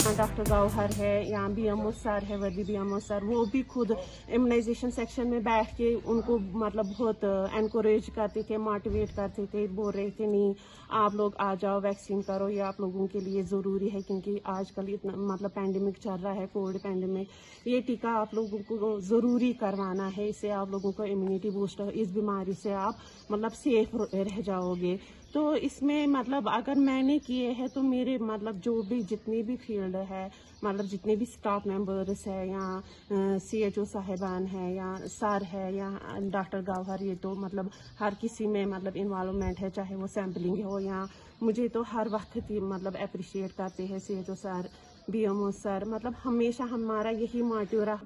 यहाँ डॉक्टर गौहर है, यहाँ BMO सर है, वर्दी BMO सर, वो भी खुद इम्यूनाइजेशन सेक्शन में बैठ के उनको मतलब बहुत एनकरेज करते थे, मोटिवेट करते थे, बोल रहे थे नहीं आप लोग आ जाओ वैक्सीन करो, ये आप लोगों के लिए ज़रूरी है क्योंकि आजकल इतना मतलब पैंडेमिक चल रहा है, कोविड पैंडेमिक, ये टीका आप लोगों को ज़रूरी करवाना है, इससे आप लोगों को इम्यूनिटी बूस्ट, इस बीमारी से आप मतलब सेफ रह जाओगे। तो इसमें मतलब अगर मैंने किए हैं तो मेरे मतलब जो भी जितनी भी फील्ड है मतलब जितने भी स्टाफ मेंबर्स है या CHO साहिबान है या सर है या डॉक्टर गौहर, ये तो मतलब हर किसी में मतलब इन्वॉल्वमेंट है, चाहे वो सैम्पलिंग हो या मुझे तो हर वक्त ही मतलब अप्रिशिएट करते हैं CHO सर, BMO सर, मतलब हमेशा हमारा यही मोटिव रहा।